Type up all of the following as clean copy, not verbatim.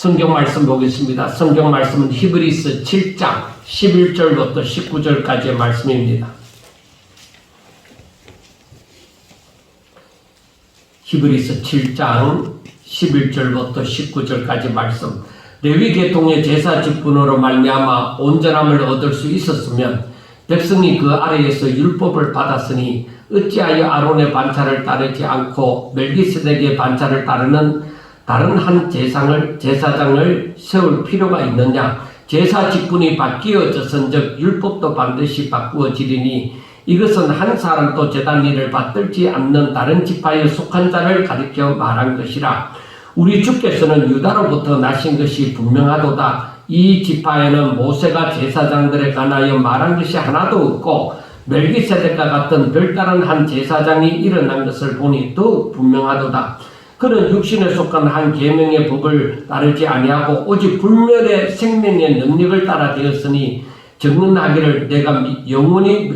성경 말씀 보겠습니다. 성경 말씀은 히브리서 7장 11절부터 19절까지의 말씀입니다. 히브리서 7장 11절부터 19절까지 말씀. 레위 계통의 제사 직분으로 말미암아 온전함을 얻을 수 있었으면 백성이 그 아래에서 율법을 받았으니 어찌하여 아론의 반차를 따르지 않고 멜기세덱의 반차를 따르는 다른 한 제사장을 세울 필요가 있느냐? 제사 직분이 바뀌어졌은즉 율법도 반드시 바꾸어지리니 이것은 한 사람도 제단 일을 받들지 않는 다른 지파에 속한 자를 가리켜 말한 것이라. 우리 주께서는 유다로부터 나신 것이 분명하도다. 이 지파에는 모세가 제사장들에 관하여 말한 것이 하나도 없고 멜기세덱과 같은 별다른 한 제사장이 일어난 것을 보니 더욱 분명하도다. 그는 육신에 속한 한 계명의 법을 따르지 아니하고 오직 불멸의 생명의 능력을 따라 되었으니 증언하기를 내가 영원히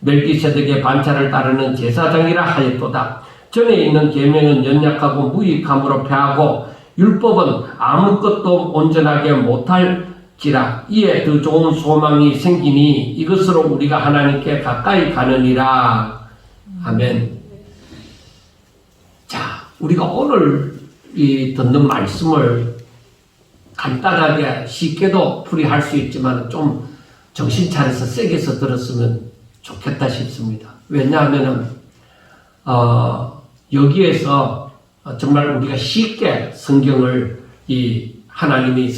멜기세덱의 반차를 따르는 제사장이라 하였도다. 전에 있는 계명은 연약하고 무익함으로 패하고 율법은 아무것도 온전하게 못할지라. 이에 더 좋은 소망이 생기니 이것으로 우리가 하나님께 가까이 가느니라. 아멘. 자, 우리가 오늘 듣는 말씀을 간단하게 쉽게도 풀이할 수 있지만 좀 정신 차려서 세게서 들었으면 좋겠다 싶습니다. 왜냐하면 여기에서 정말 우리가 쉽게 성경을 하나님이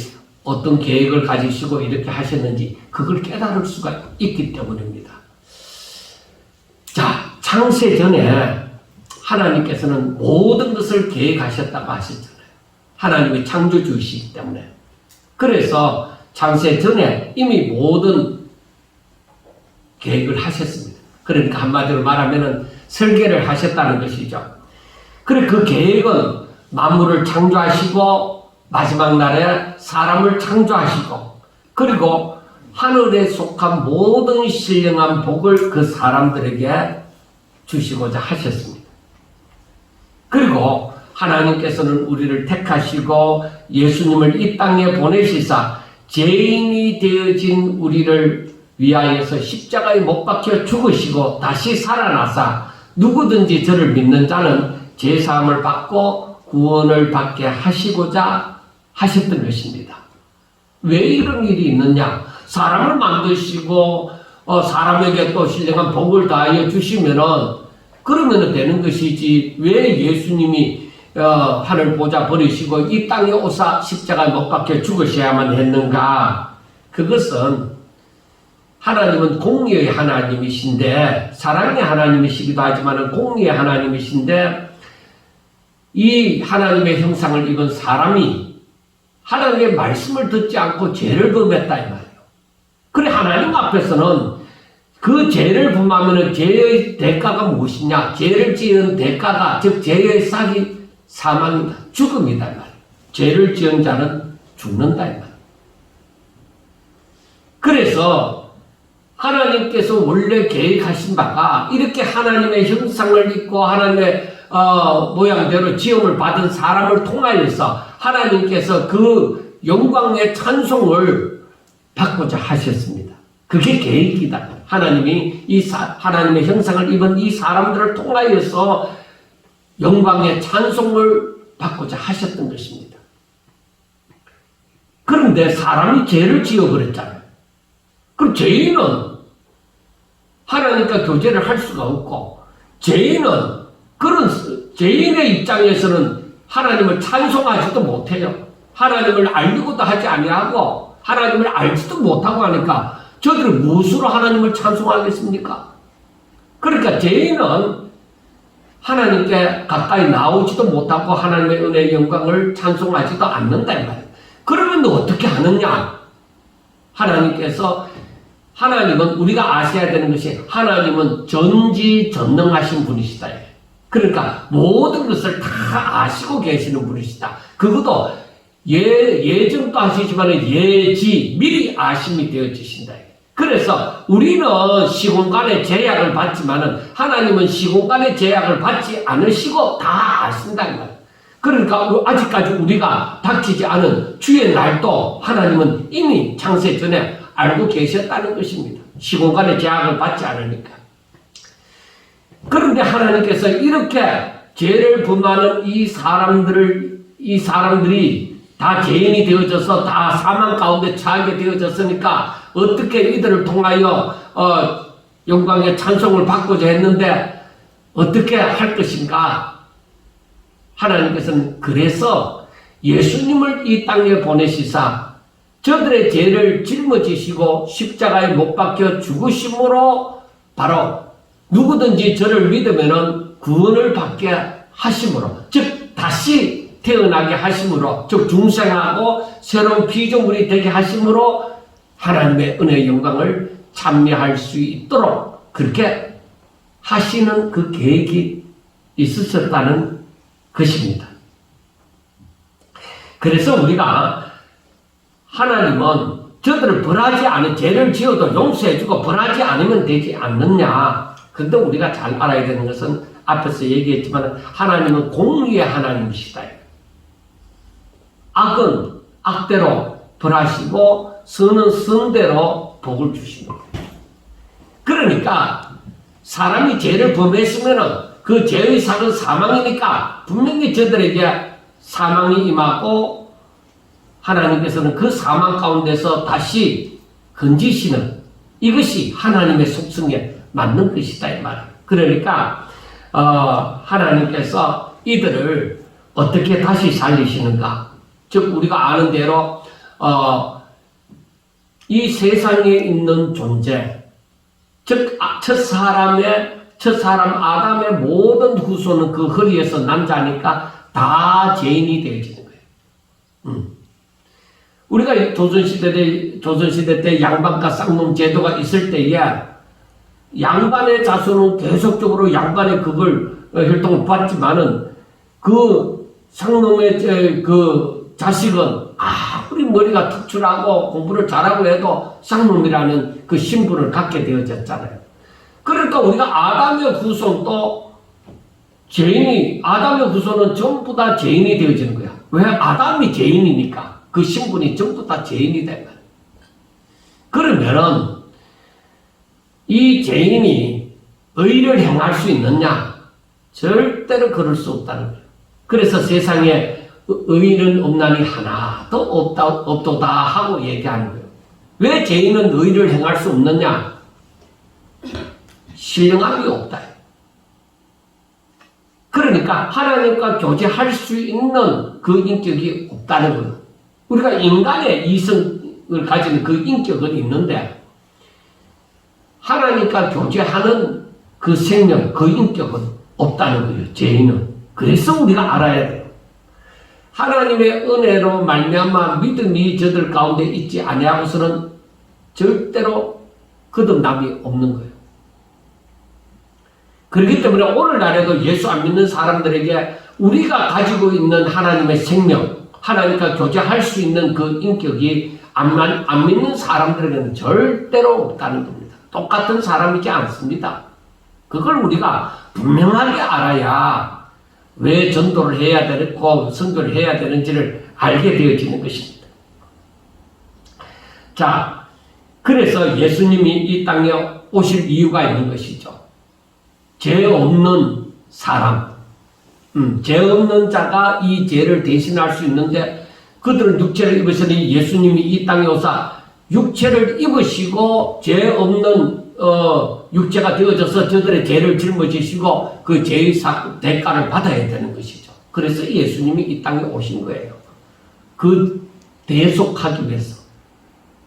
어떤 계획을 가지시고 이렇게 하셨는지 그걸 깨달을 수가 있기 때문입니다. 자, 창세 전에 하나님께서는 모든 것을 계획하셨다고 하셨잖아요. 하나님이 창조주이시기 때문에. 그래서 창세 전에 이미 모든 계획을 하셨습니다. 그러니까 한마디로 말하면 설계를 하셨다는 것이죠. 그래 그 계획은 만물을 창조하시고 마지막 날에 사람을 창조하시고 그리고 하늘에 속한 모든 신령한 복을 그 사람들에게 주시고자 하셨습니다. 그리고 하나님께서는 우리를 택하시고 예수님을 이 땅에 보내시사 죄인이 되어진 우리를 위하여서 십자가에 못 박혀 죽으시고 다시 살아나사 누구든지 저를 믿는 자는 죄사함을 받고 구원을 받게 하시고자 하셨던 것입니다. 왜 이런 일이 있느냐? 사람을 만드시고 사람에게 또 신령한 복을 다하여 주시면은 그러면 되는 것이지 왜 예수님이 하늘 보좌 버리시고 이 땅에 오사 십자가에 못 박혀 죽으셔야만 했는가? 그것은 하나님은 공의의 하나님이신데 사랑의 하나님이시기도 하지만 공의의 하나님이신데 이 하나님의 형상을 입은 사람이 하나님의 말씀을 듣지 않고 죄를 범했다 이 말이에요. 그래 하나님 앞에서는 그 죄를 범하면 죄의 대가가 무엇이냐? 죄를 지은 대가가 즉 죄의 싹이 사망이다. 죽음이다 이 말이에요. 죄를 지은 자는 죽는다 이 말이에요. 그래서 하나님께서 원래 계획하신 바가 이렇게 하나님의 형상을 입고 하나님의 모양대로 지음을 받은 사람을 통하여서 하나님께서 그 영광의 찬송을 받고자 하셨습니다. 그게 계획이다. 하나님이 하나님의 형상을 입은 이 사람들을 통하여서 영광의 찬송을 받고자 하셨던 것입니다. 그런데 사람이 죄를 지어버렸잖아요. 그럼 죄인은 하나님과 교제를 할 수가 없고 죄인은 그런 죄인의 입장에서는 하나님을 찬송하지도 못해요. 하나님을 알려고도 하지 아니하고 하나님을 알지도 못하고 하니까 저들이 무엇으로 하나님을 찬송하겠습니까? 그러니까 죄인은 하나님께 가까이 나오지도 못하고 하나님의 은혜의 영광을 찬송하지도 않는다 이 말이에요. 그러면 어떻게 하느냐? 하나님은 우리가 아셔야 되는 것이 하나님은 전지전능하신 분이시다. 그러니까 모든 것을 다 아시고 계시는 분이시다. 그것도 예정도 하시지만 미리 아심이 되어지신다. 그래서 우리는 시공간의 제약을 받지만은 하나님은 시공간의 제약을 받지 않으시고 다 아신다. 그러니까 아직까지 우리가 닥치지 않은 주의 날도 하나님은 이미 창세 전에 알고 계셨다는 것입니다. 시공간의 제약을 받지 않으니까. 그런데 하나님께서 이렇게 죄를 범하는 이 사람들이 다 죄인이 되어져서 다 사망 가운데 처하게 되어졌으니까 어떻게 이들을 통하여 영광의 찬송을 받고자 했는데 어떻게 할 것인가? 하나님께서는 그래서 예수님을 이 땅에 보내시사 저들의 죄를 짊어지시고 십자가에 못 박혀 죽으심으로 바로 누구든지 저를 믿으면 구원을 받게 하심으로, 즉 다시 태어나게 하심으로, 즉 중생하고 새로운 피조물이 되게 하심으로 하나님의 은혜의 영광을 찬미할 수 있도록 그렇게 하시는 그 계획이 있으셨다는 것입니다. 그래서 우리가 하나님은 저들을 벌하지 않은 죄를 지어도 용서해주고 벌하지 않으면 되지 않느냐. 그런데 우리가 잘 알아야 되는 것은 앞에서 얘기했지만 하나님은 공의의 하나님이시다. 악은 악대로 벌하시고 선은 선대로 복을 주십니다. 그러니까 사람이 죄를 범했으면 그 죄의 삭은 사망이니까 분명히 저들에게 사망이 임하고 하나님께서는 그 사망 가운데서 다시 건지시는 이것이 하나님의 속성에 맞는 것이다 이 말. 그러니까 하나님께서 이들을 어떻게 다시 살리시는가? 즉 우리가 아는 대로 이 세상에 있는 존재, 즉 첫사람 아담의 모든 후손은 그 허리에서 난 자니까 다 죄인이 되어지는 거예요. 우리가 조선시대 때 양반과 쌍놈 제도가 있을 때에 양반의 자손은 계속적으로 양반의 혈통을 받지만은 그 쌍놈의 그 자식은 아무리 머리가 특출하고 공부를 잘하고 해도 쌍놈이라는 그 신분을 갖게 되어졌잖아요. 그러니까 우리가 아담의 후손도 아담의 후손은 전부 다 죄인이 되어지는 거야. 왜? 아담이 죄인이니까. 그 신분이 전부 다 죄인이 된 거야. 그러면은 이 죄인이 의를 행할 수 있느냐? 절대로 그럴 수 없다는 거예요. 그래서 세상에 의는 없나니 하나도 없도다 하고 얘기하는 거예요. 왜 죄인은 의를 행할 수 없느냐? 신령함이 없다. 그러니까 하나님과 교제할 수 있는 그 인격이 없다는 거예요. 우리가 인간의 이성을 가지는 그 인격은 있는데 하나님과 교제하는 그 생명, 그 인격은 없다는 거예요. 죄인은. 그래서 우리가 알아야 돼요. 하나님의 은혜로 말미암아 믿음이 저들 가운데 있지 아니하고서는 절대로 거듭남이 없는 거예요. 그렇기 때문에 오늘날에도 예수 안 믿는 사람들에게 우리가 가지고 있는 하나님의 생명, 하나님과 교제할 수 있는 그 인격이 안 믿는 사람들에게는 절대로 없다는 겁니다. 똑같은 사람이지 않습니다. 그걸 우리가 분명하게 알아야 왜 전도를 해야 되고 선교를 해야 되는지를 알게 되어지는 것입니다. 자, 그래서 예수님이 이 땅에 오실 이유가 있는 것이죠. 죄 없는 사람, 죄 없는 자가 이 죄를 대신할 수 있는데 그들은 육체를 입으시니 예수님이 이 땅에 오사 육체를 입으시고 죄 없는 육체가 되어져서 저들의 죄를 짊어지시고 그 죄의 대가를 받아야 되는 것이죠. 그래서 예수님이 이 땅에 오신 거예요. 그 대속하기 위해서,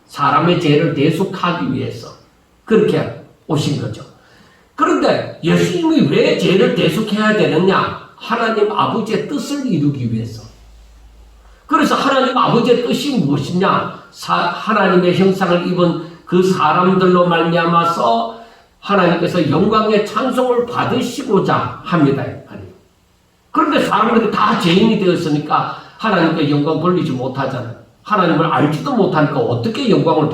사람의 죄를 대속하기 위해서 그렇게 오신 거죠. 그런데 예수님이 왜 죄를 대속해야 되느냐? 하나님 아버지의 뜻을 이루기 위해서. 그래서 하나님 아버지의 뜻이 무엇이냐? 하나님의 형상을 입은 그 사람들로 말미암아서 하나님께서 영광의 찬송을 받으시고자 합니다. 그런데 사람들이 다 죄인이 되었으니까 하나님께 영광 돌리지 못하잖아요. 하나님을 알지도 못하니까 어떻게 영광을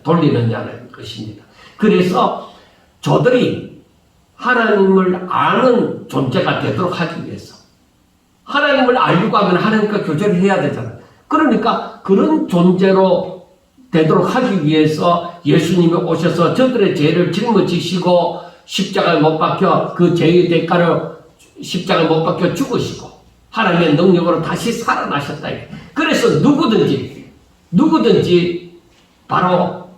돌리느냐는 것입니다. 그래서 저들이 하나님을 아는 존재가 되도록 하기 위해서, 하나님을 알려고 하면 하나님과 교제를 해야 되잖아요. 그러니까 그런 존재로 되도록 하기 위해서 예수님이 오셔서 저들의 죄를 짊어지시고 십자가에 못 박혀 그 죄의 대가를 십자가에 못 박혀 죽으시고 하나님의 능력으로 다시 살아나셨다. 그래서 누구든지 바로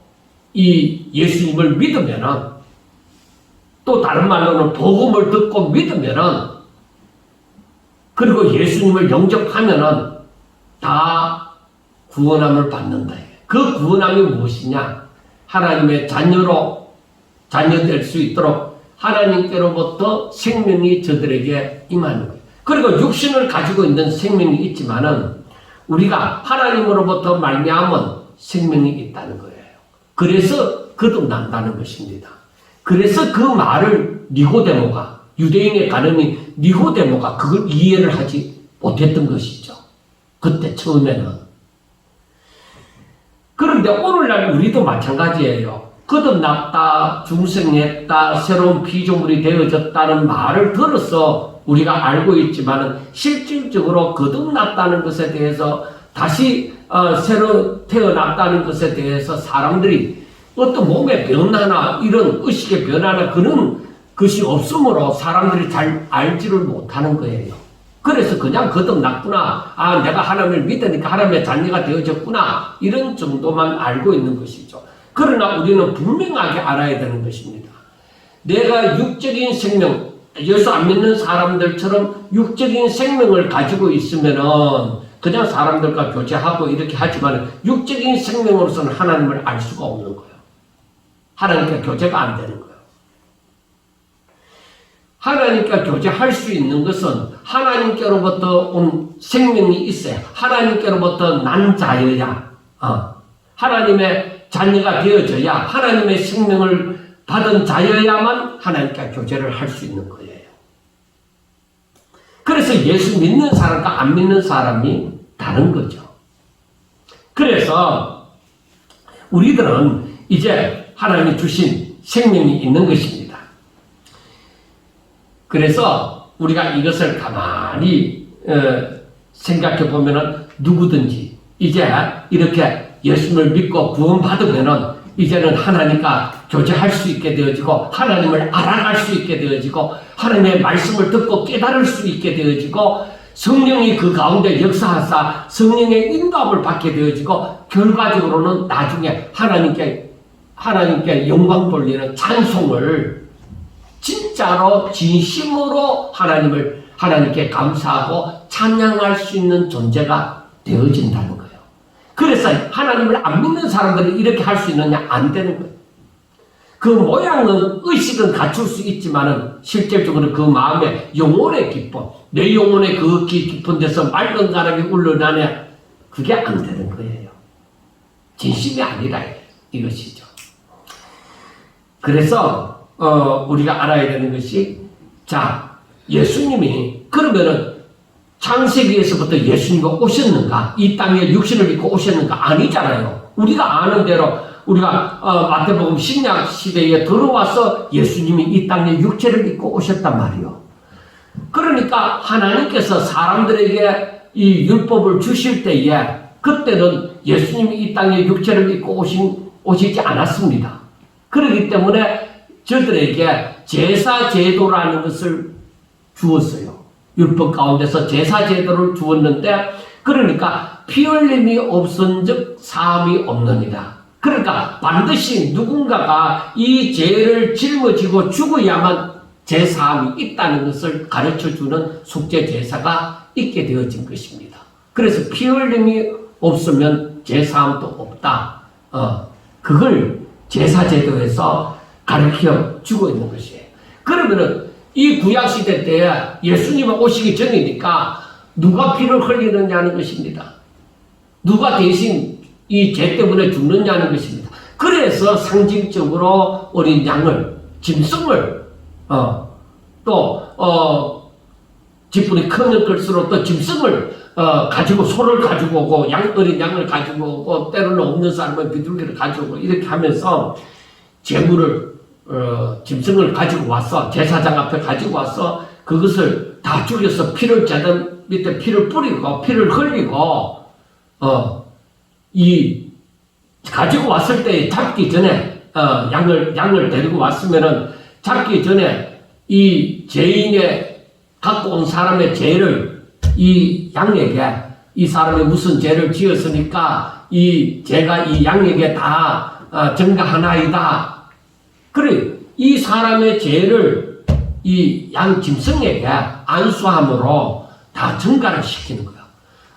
이 예수님을 믿으면은, 또 다른 말로는 복음을 듣고 믿으면은, 그리고 예수님을 영접하면은 다 구원함을 받는다. 그 구원함이 무엇이냐? 하나님의 자녀될 수 있도록 하나님께로부터 생명이 저들에게 임하는 거예요. 그리고 육신을 가지고 있는 생명이 있지만은 우리가 하나님으로부터 말미암은 생명이 있다는 거예요. 그래서 거듭난다는 것입니다. 그래서 그 말을 니고데모가, 유대인의 가늠인 니고데모가 그걸 이해를 하지 못했던 것이죠. 그때 처음에는. 그런데 오늘날 우리도 마찬가지예요. 거듭났다, 중생했다, 새로운 피조물이 되어졌다는 말을 들어서 우리가 알고 있지만 실질적으로 거듭났다는 것에 대해서 다시 새로 태어났다는 것에 대해서 사람들이 어떤 몸의 변화나 이런 의식의 변화나 그런 것이 없으므로 사람들이 잘 알지를 못하는 거예요. 그래서 그냥 거듭났구나, 내가 하나님을 믿으니까 하나님의 자녀가 되어졌구나, 이런 정도만 알고 있는 것이죠. 그러나 우리는 분명하게 알아야 되는 것입니다. 내가 육적인 생명, 예수 안 믿는 사람들처럼 육적인 생명을 가지고 있으면은 그냥 사람들과 교제하고 이렇게 하지만 육적인 생명으로서는 하나님을 알 수가 없는 거예요. 하나님과 교제가 안 되는 거예요. 하나님과 교제할 수 있는 것은 하나님께로부터 온 생명이 있어야, 하나님께로부터 난 자여야, 하나님의 자녀가 되어져야, 하나님의 생명을 받은 자여야만 하나님과 교제를 할 수 있는 거예요. 그래서 예수 믿는 사람과 안 믿는 사람이 다른 거죠. 그래서 우리들은 이제 하나님이 주신 생명이 있는 것입니다. 그래서 우리가 이것을 가만히 생각해 보면은 누구든지 이제 이렇게 예수님을 믿고 구원받으면은 이제는 하나님과 교제할 수 있게 되어지고 하나님을 알아갈 수 있게 되어지고 하나님의 말씀을 듣고 깨달을 수 있게 되어지고 성령이 그 가운데 역사하사 성령의 인도함을 받게 되어지고 결과적으로는 나중에 하나님께 영광 돌리는 찬송을 진짜로 진심으로 하나님께 감사하고 찬양할 수 있는 존재가 되어진다는 거예요. 그래서 하나님을 안 믿는 사람들이 이렇게 할 수 있느냐? 안 되는 거예요. 그 모양은, 의식은 갖출 수 있지만은 실질적으로 그 마음의 영혼의 기쁨, 내 영혼의 그 깊은 데서 맑은 가락이 울러나냐? 그게 안 되는 거예요. 진심이 아니라 이것이죠. 그래서 우리가 알아야 되는 것이, 자, 예수님이 그러면은 창세기에서부터 예수님이 오셨는가? 이 땅에 육신을 입고 오셨는가? 아니잖아요. 우리가 아는 대로 우리가 마태복음 신약 시대에 들어와서 예수님이 이 땅에 육체를 입고 오셨단 말이요. 그러니까 하나님께서 사람들에게 이 율법을 주실 때에 그때는 예수님이 이 땅에 육체를 입고 오시지 않았습니다. 그렇기 때문에 저들에게 제사 제도라는 것을 주었어요. 율법 가운데서 제사 제도를 주었는데, 그러니까 피 흘림이 없은즉 사함이 없느니라. 그러니까 반드시 누군가가 이 죄를 짊어지고 죽어야만 제사함이 있다는 것을 가르쳐주는 속죄 제사가 있게 되어진 것입니다. 그래서 피 흘림이 없으면 제사함도 없다. 그걸 제사 제도에서 가르쳐 주고 있는 것이에요. 그러면은 이 구약시대 때 예수님이 오시기 전이니까 누가 피를 흘리느냐는 것입니다. 누가 대신 이 죄 때문에 죽느냐는 것입니다. 그래서 상징적으로 어린 양을, 짐승을, 집분이 크면 클수록 또 짐승을 가지고, 소를 가지고 오고, 어린 양을 가지고 오고, 때로는 없는 사람은 비둘기를 가지고 오고, 이렇게 하면서 제물을, 짐승을 가지고 와서 제사장 앞에 가지고 와서 그것을 다 죽여서 피를 짜던 밑에 피를 뿌리고 피를 흘리고 이 가지고 왔을 때 잡기 전에 양을 데리고 왔으면은 잡기 전에 이 죄인의 갖고 온 사람의 죄를 이 양에게 이 사람이 무슨 죄를 지었으니까 이 죄가 이 양에게 다 전가하나이다. 그래 이 사람의 죄를 이 양 짐승에게 안수함으로 다 전가를 시키는 거야.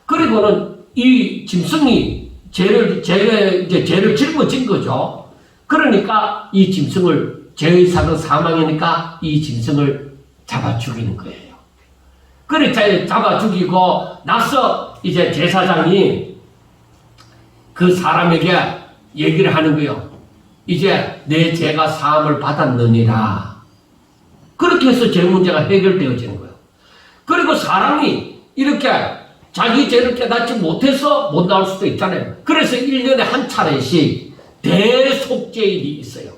그리고는 이 짐승이 죄를 짊어진 거죠. 그러니까 이 짐승을 죄의 사는 사망이니까 이 짐승을 잡아 죽이는 거예요. 그래 잡아 죽이고 나서 이제 제사장이 그 사람에게 얘기를 하는 거예요. 이제 내 죄가 사함을 받았느니라. 그렇게 해서 죄 문제가 해결되어지는 거예요. 그리고 사람이 이렇게 자기 죄를 깨닫지 못해서 못 나올 수도 있잖아요. 그래서 1년에 한 차례씩 대속죄일이 있어요.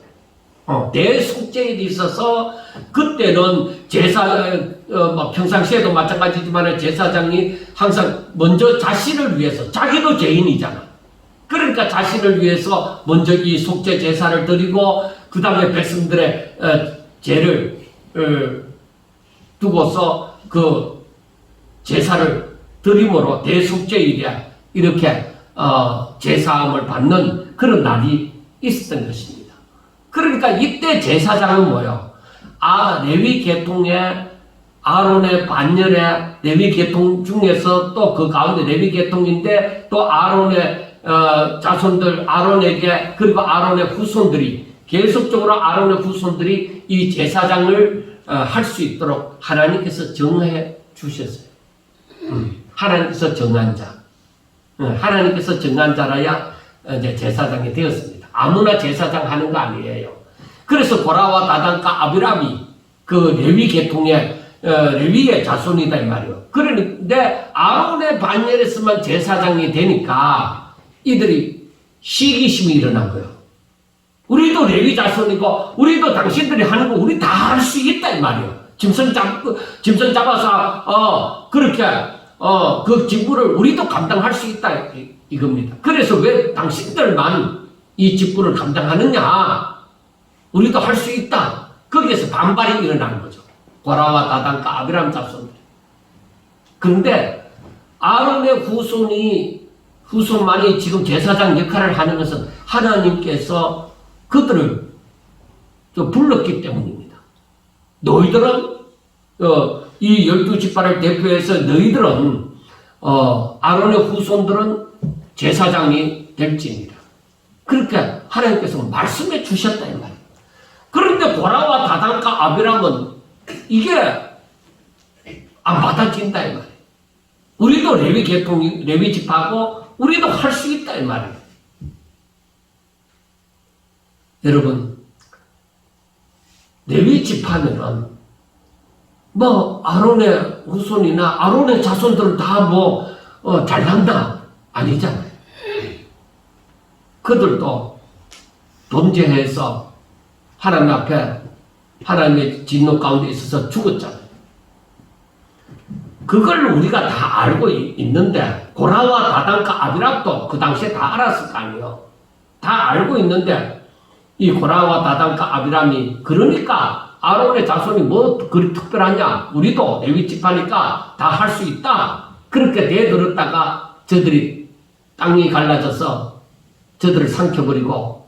대속죄일이 있어서 그때는 평상시에도 마찬가지지만 제사장이 항상 먼저 자신을 위해서, 자기도 죄인이잖아. 그러니까 자신을 위해서 먼저 이 속죄 제사를 드리고 그 다음에 백성들의 죄를 두고서 그 제사를 드림으로 대속죄일에 이렇게 제사함을 받는 그런 날이 있었던 것입니다. 그러니까 이때 제사장은 뭐예요? 레위 계통의 아론의 반열의 레위 계통 중에서 또 그 가운데 레위 계통인데 또 아론의 자손들 아론에게 그리고 아론의 후손들이 계속적으로 아론의 후손들이 이 제사장을 할 수 있도록 하나님께서 정해 주셨어요. 하나님께서 정한 자. 하나님께서 정한 자라야 이제 제사장이 되었습니다. 아무나 제사장 하는 거 아니에요. 그래서 고라와 다단과 아비람이 그 레위 계통의 레위의 자손이다 이 말이에요. 그런데 아론의 반열에서만 제사장이 되니까 이들이 시기심이 일어난 거예요. 우리도 레위 자손이고 우리도 당신들이 하는 거 우리 다 할 수 있다 이 말이에요. 짐승 잡아서 그렇게 그 직분을 우리도 감당할 수 있다 이겁니다. 그래서 왜 당신들만 이 직분을 감당하느냐? 우리도 할 수 있다. 거기에서 반발이 일어나는 거죠. 고라와 다단과 아비람 자손들. 그런데 아론의 후손만이 지금 제사장 역할을 하는 것은 하나님께서 그들을 불렀기 때문입니다. 너희들은 이 12지파를 대표해서 너희들은 아론의 후손들은 제사장이 될지니라. 그렇게 하나님께서 말씀해 주셨다 이 말이에요. 그런데 고라와 다단과 아비람은 이게 안 받아진다 이 말이에요. 우리도 레위 지파고 우리도 할 수 있다 이 말이에요. 여러분, 레위 지파면은 아론의 후손이나 아론의 자손들은 다 잘난다 아니잖아요. 그들도 범죄해서 하나님 앞에 하나님의 진노 가운데 있어서 죽었잖아요. 그걸 우리가 다 알고 있는데 고라와 다단과 아비람도 그 당시에 다 알았을 거 아니에요. 다 알고 있는데 이 고라와 다단과 아비람이 그러니까 아론의 자손이 뭐 그리 특별하냐? 우리도 레위 지파니까 다 할 수 있다. 그렇게 대들었다가 저들이 땅이 갈라져서 저들을 삼켜버리고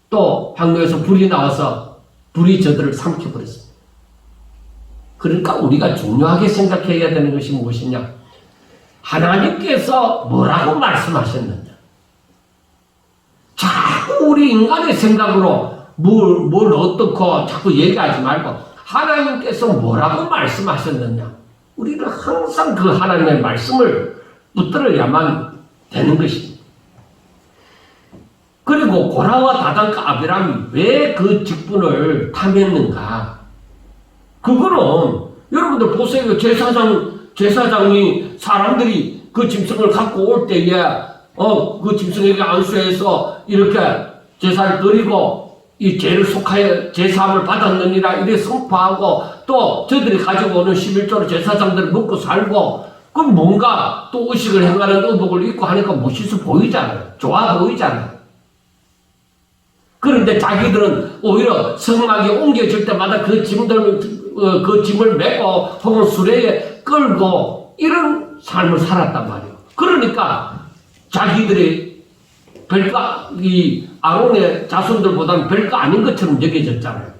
또 향로에서 불이 나와서 불이 저들을 삼켜버렸습니다. 그러니까 우리가 중요하게 생각해야 되는 것이 무엇이냐? 하나님께서 뭐라고 말씀하셨느냐? 자꾸 우리 인간의 생각으로 뭘 어떻고 자꾸 얘기하지 말고 하나님께서 뭐라고 말씀하셨느냐? 우리는 항상 그 하나님의 말씀을 붙들어야만 되는 것입니다. 그리고 고라와 다단과 아비람이 왜 그 직분을 탐했는가? 그거는 여러분들 보세요. 제사장이 사람들이 그 짐승을 갖고 올 때에 그 짐승에게 안수해서 이렇게 제사를 드리고 이 죄를 속하여 제사함을 받았느니라 이래 선포하고 또 저들이 가지고 오는 11조로 제사장들을 먹고 살고 그럼 뭔가 또 의식을 행하는 의복을 입고 하니까 멋있어 보이잖아요. 좋아 보이잖아요. 그런데 자기들은 오히려 성막이 옮겨질 때마다 그 짐을 메고 혹은 수레에 끌고 이런 삶을 살았단 말이에요. 그러니까 자기들이 별거, 이 아론의 자손들보다는 별거 아닌 것처럼 여겨졌잖아요.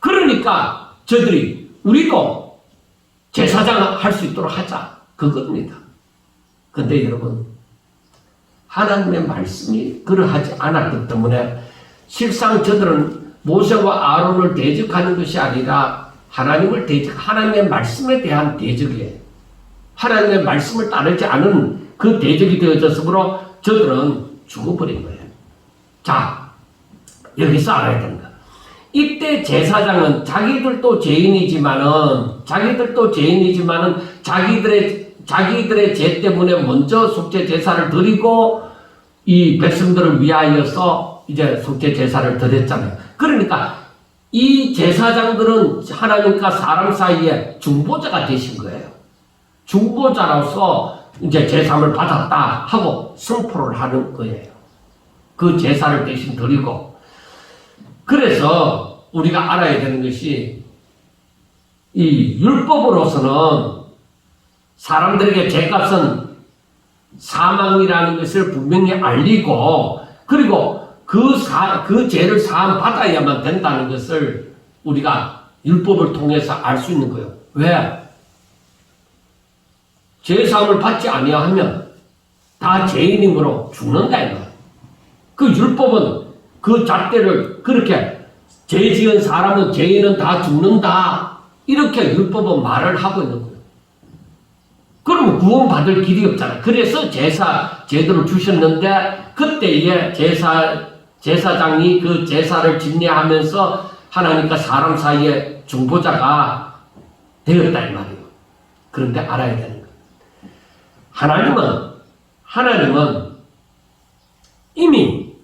그러니까 저들이 우리도 제사장 할 수 있도록 하자. 그겁니다. 근데 여러분, 하나님의 말씀이 그러하지 않았기 때문에 실상 저들은 모세와 아론을 대적하는 것이 아니라 하나님의 말씀에 대한 대적이에요. 하나님의 말씀을 따르지 않은 그 대적이 되어졌으므로 저들은 죽어버린 거예요. 자, 여기서 알아야 된다. 이때 제사장은 자기들도 죄인이지만은 자기들의 죄 때문에 먼저 속죄 제사를 드리고 이 백성들을 위하여서 이제 속죄 제사를 드렸잖아요. 그러니까 이 제사장들은 하나님과 사람 사이에 중보자가 되신 거예요. 중보자로서 이제 제사를 받았다 하고 선포를 하는 거예요. 그 제사를 대신 드리고. 그래서 우리가 알아야 되는 것이 이 율법으로서는 사람들에게 죄값은 사망이라는 것을 분명히 알리고, 그리고 그 죄를 사함 받아야만 된다는 것을 우리가 율법을 통해서 알 수 있는 거예요. 왜? 죄 사함을 받지 아니하면 다 죄인이므로 죽는다 이 말이에요. 그 율법은 그 잣대를 그렇게 죄 지은 사람은 죄인은 다 죽는다 이렇게 율법은 말을 하고 있는 거예요. 그러면 구원받을 길이 없잖아요. 그래서 제도를 주셨는데 그때에 제사장이 그 제사를 집례하면서 하나님과 사람 사이에 중보자가 되었다 이 말이에요. 그런데 알아야 되는 거예요. 하나님은 이미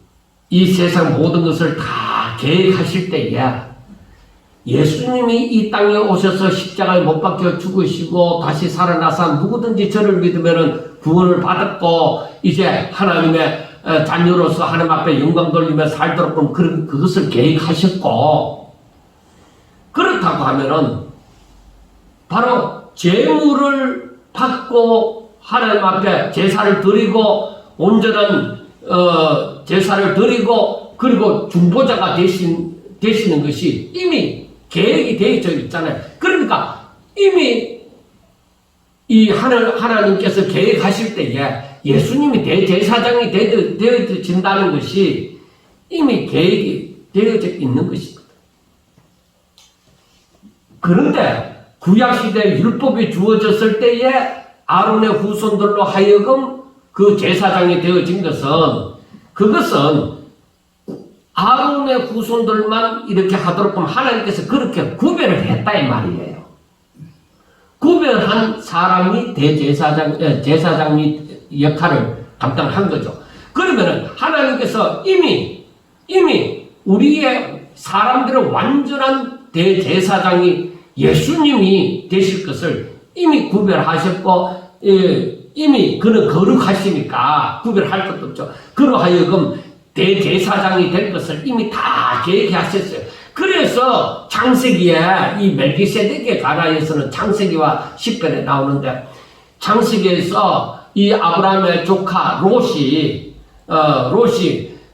이 세상 모든 것을 다 계획하실 때에 예수님이 이 땅에 오셔서 십자가에 못 박혀 죽으시고 다시 살아나서 누구든지 저를 믿으면 구원을 받았고 이제 하나님의 자녀로서 하나님 앞에 영광 돌리며 살도록 그것을 계획하셨고, 그렇다고 하면은 바로 제물을 받고 하나님 앞에 제사를 드리고 온전한 제사를 드리고 그리고 중보자가 되시는 것이 이미 계획이 되어져 있잖아요. 그러니까 이미 이 하나님께서 계획하실 때에 예수님이 대제사장이 되어진다는 것이 이미 계획이 되어져 있는 것입니다. 그런데 구약시대에 율법이 주어졌을 때에 아론의 후손들로 하여금 그 제사장이 되어진 그것은 아론의 후손들만 이렇게 하도록 하면 하나님께서 그렇게 구별을 했다 이 말이에요. 구별한 사람이 제사장이 역할을 감당한 거죠. 그러면은 하나님께서 이미 우리의 사람들의 완전한 대제사장이 예수님이 되실 것을 이미 구별하셨고, 이미 그는 거룩하시니까 구별할 것도 없죠. 그로 하여금 대제사장이 될 것을 이미 다 계획하셨어요. 그래서 창세기에 이 멜기세덱에 관하여서는 창세기와 시편에 나오는데, 창세기에서 이 아브라함의 조카 롯이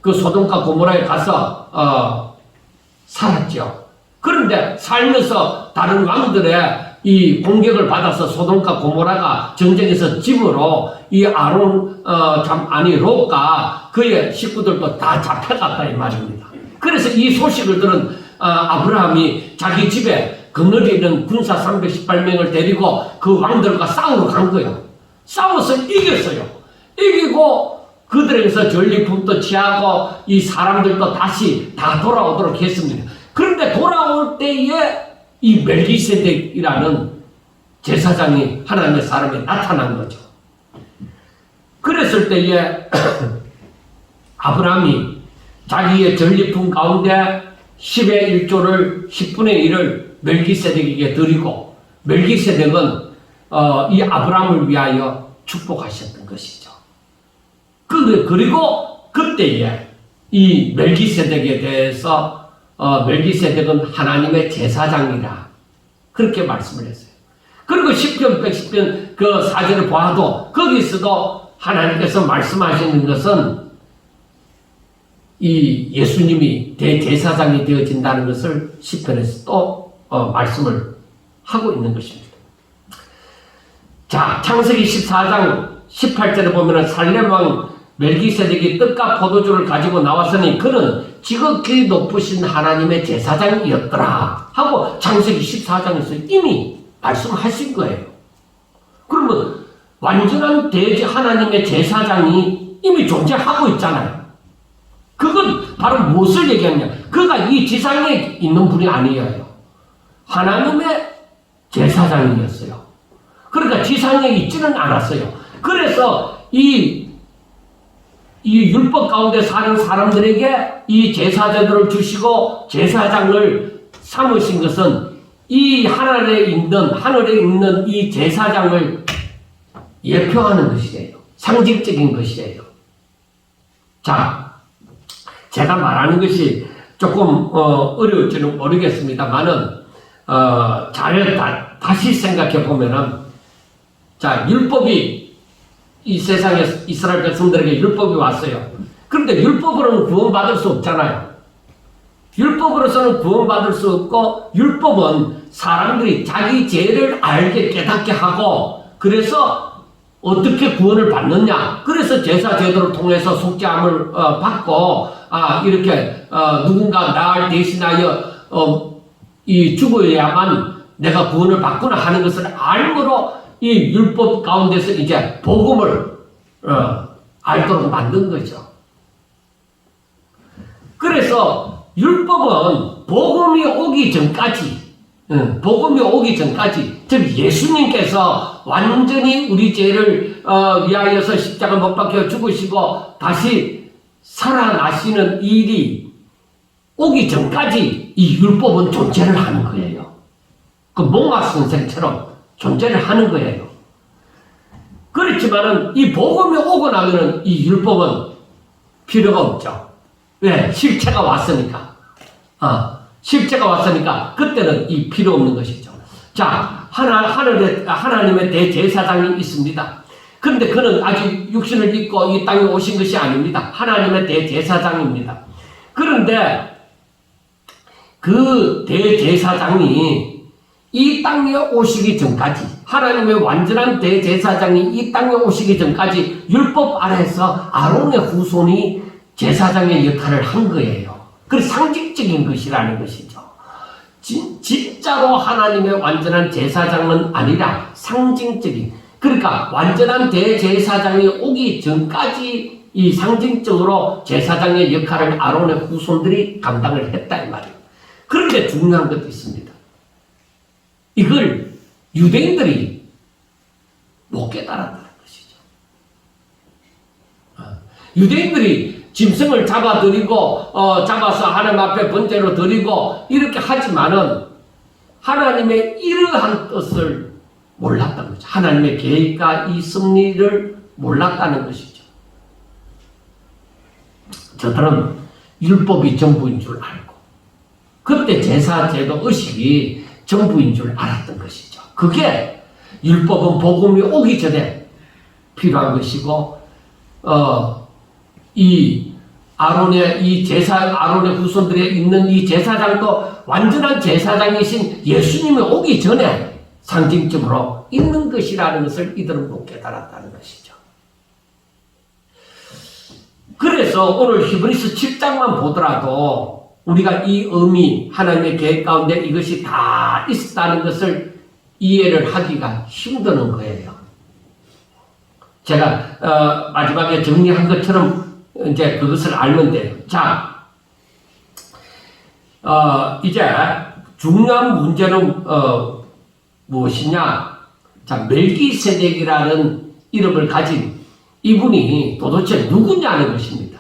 그 소돔과 고모라에 가서 살았죠. 그런데 살면서 다른 왕들의 이 공격을 받아서 소돔과 고모라가 전쟁에서 집으로 이 롯과 그의 식구들도 다 잡혀갔다 이 말입니다. 그래서 이 소식을 들은 아브라함이 자기 집에 그늘에 있는 군사 318명을 데리고 그 왕들과 싸우러 간 거예요. 싸워서 이겼어요. 이기고 그들에게서 전리품도 취하고 이 사람들도 다시 다 돌아오도록 했습니다. 그런데 돌아올 때에 이 멜기세덱이라는 제사장이 하나님의 사람이 나타난 거죠. 그랬을 때에 아브라함이 자기의 전리품 가운데 10의 1조를 10분의 1을 멜기세덱에게 드리고, 멜기세덱은 이 아브라함을 위하여 축복하셨던 것이죠. 그리고 그때에 이 멜기세덱에 대해서 멜기세덱은 하나님의 제사장이라 그렇게 말씀을 했어요. 그리고 10편 110편 그 사절을 봐도 거기서도 하나님께서 말씀하시는 것은 이 예수님이 대제사장이 되어진다는 것을 10편에서 또 말씀을 하고 있는 것입니다. 자, 창세기 14장 18절에 보면 살렘왕 멜기세덱이 떡과 포도주를 가지고 나왔으니 그는 지극히 높으신 하나님의 제사장이었더라 하고 창세기 14장에서 이미 말씀하신 거예요. 그러면 완전한 하나님의 제사장이 이미 존재하고 있잖아요. 그건 바로 무엇을 얘기하냐? 그가 이 지상에 있는 분이 아니에요. 하나님의 제사장이었어요. 그러니까 지상에 있지는 않았어요. 그래서 이 율법 가운데 사는 사람들에게 이 제사제도를 주시고 제사장을 삼으신 것은 이 하늘에 있는 이 제사장을 예표하는 것이에요. 상징적인 것이에요. 자, 제가 말하는 것이 조금 어려울지는 모르겠습니다만은 다시 생각해 보면은 자, 율법이 이 세상에 이스라엘 백성들에게 율법이 왔어요. 그런데 율법으로는 구원받을 수 없잖아요. 율법으로서는 구원받을 수 없고 율법은 사람들이 자기 죄를 알게 깨닫게 하고 그래서 어떻게 구원을 받느냐. 그래서 제사 제도를 통해서 속죄함을 받고 이렇게 누군가 나를 대신하여 죽어야만 내가 구원을 받구나 하는 것을 알므로 이 율법 가운데서 이제 복음을 알도록 만든 거죠. 그래서 율법은 복음이 오기 전까지, 즉 예수님께서 완전히 우리 죄를 위하여서 십자가 못 박혀 죽으시고 다시 살아나시는 일이 오기 전까지 이 율법은 존재를 하는 거예요. 그 몽아 선생처럼 존재를 하는 거예요. 그렇지만은 이 복음이 오고 나면은 이 율법은 필요가 없죠. 왜? 실체가 왔으니까. 실체가 왔으니까 그때는 이 필요 없는 것이죠. 자, 하나님의 대제사장이 있습니다. 그런데 그는 아직 육신을 입고 이 땅에 오신 것이 아닙니다. 하나님의 대제사장입니다. 그런데 그 대제사장이 이 땅에 오시기 전까지 하나님의 완전한 대제사장이 이 땅에 오시기 전까지 율법 아래에서 아론의 후손이 제사장의 역할을 한 거예요. 그래서 상징적인 것이라는 것이죠. 진짜로 하나님의 완전한 제사장은 아니라 상징적인, 그러니까 완전한 대제사장이 오기 전까지 이 상징적으로 제사장의 역할을 아론의 후손들이 감당을 했다 이 말이에요. 그런데 중요한 것도 있습니다. 이걸 유대인들이 못 깨달았다는 것이죠. 유대인들이 짐승을 잡아서 하나님 앞에 번제로 드리고 이렇게 하지만은 하나님의 이러한 뜻을 몰랐다는 거죠. 하나님의 계획과 이 섭리를 몰랐다는 것이죠. 저들은 율법이 전부인 줄 알고 그때 제사 제도 의식이 전부인 줄 알았던 것이죠. 그게 율법은 복음이 오기 전에 필요한 것이고 이 아론의 후손들에 있는 이 제사장도 완전한 제사장이신 예수님이 오기 전에 상징적으로 있는 것이라는 것을 이들은 못 깨달았다는 것이죠. 그래서 오늘 히브리서 7장만 보더라도 우리가 이 의미, 하나님의 계획 가운데 이것이 다 있었다는 것을 이해를 하기가 힘드는 거예요. 제가 마지막에 정리한 것처럼 이제 그것을 알면 돼요. 자, 이제 중요한 문제는 무엇이냐? 자, 멜기세덱이라는 이름을 가진 이분이 도대체 누구냐는 것입니다.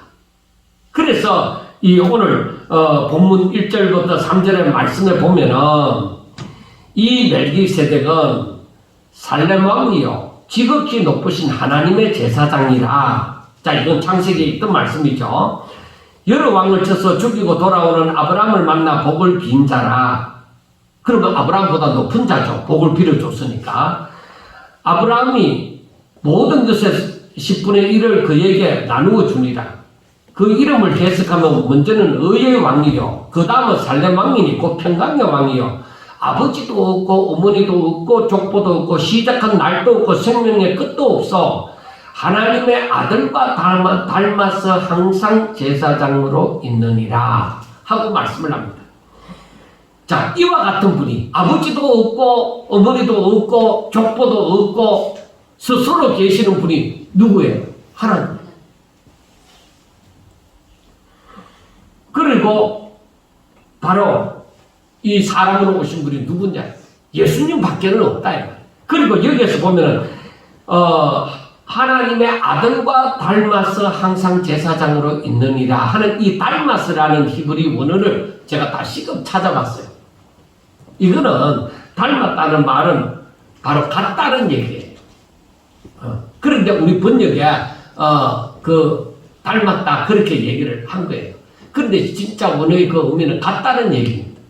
그래서 이 오늘 본문 1절부터 3절의 말씀을 보면은 이 멜기세덱은 살렘 왕이요 지극히 높으신 하나님의 제사장이라. 자, 이건 창세기에 있던 말씀이죠. 여러 왕을 쳐서 죽이고 돌아오는 아브라함을 만나 복을 빈 자라. 그러면 아브라함보다 높은 자죠. 복을 빌어줬으니까. 아브라함이 모든 것의 10분의 1을 그에게 나누어 줍니다. 그 이름을 해석하면 먼저는 의의 왕이요, 그 다음은 살렘 왕이니 곧 평강의 왕이요, 아버지도 없고 어머니도 없고 족보도 없고 시작한 날도 없고 생명의 끝도 없어 하나님의 아들과 닮아서 항상 제사장으로 있느니라 하고 말씀을 합니다. 자, 이와 같은 분이 아버지도 없고 어머니도 없고 족보도 없고 스스로 계시는 분이 누구예요? 하나님. 그리고 바로 이 사람으로 오신 분이 누구냐? 예수님 밖에는 없다. 그리고 여기에서 보면은 하나님의 아들과 닮아서 항상 제사장으로 있느니라 하는 이 닮아서라는 히브리 원어를 제가 다시금 찾아봤어요. 이거는 닮았다는 말은 바로 같다는 얘기예요. 그런데 우리 번역에 닮았다 그렇게 얘기를 한 거예요. 그런데 진짜 원어의 그 의미는 같다는 얘기입니다.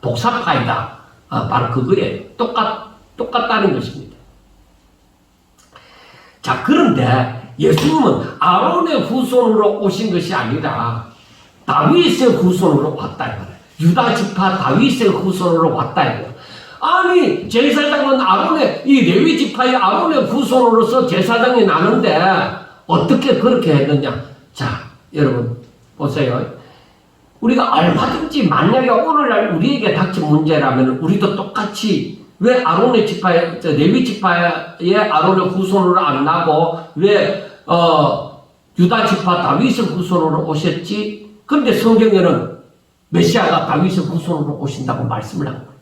복사파이다. 바로 그거예요. 똑같다는 것입니다. 자, 그런데 예수님은 아론의 후손으로 오신 것이 아니라 다윗의 후손으로 왔다. 유다 지파 다윗의 후손으로 왔다. 아니, 제사장은 이 레위 지파의 아론의 후손으로서 제사장이 나는데 어떻게 그렇게 했느냐? 자, 여러분 보세요. 우리가 얼마든지 만약에 오늘날 우리에게 닥친 문제라면 우리도 똑같이 왜 아론의 지파에 레위 지파의 아론의 후손으로 안 나고 왜 유다 지파 다윗의 후손으로 오셨지? 그런데 성경에는 메시아가 다윗의 후손으로 오신다고 말씀을 한 거예요.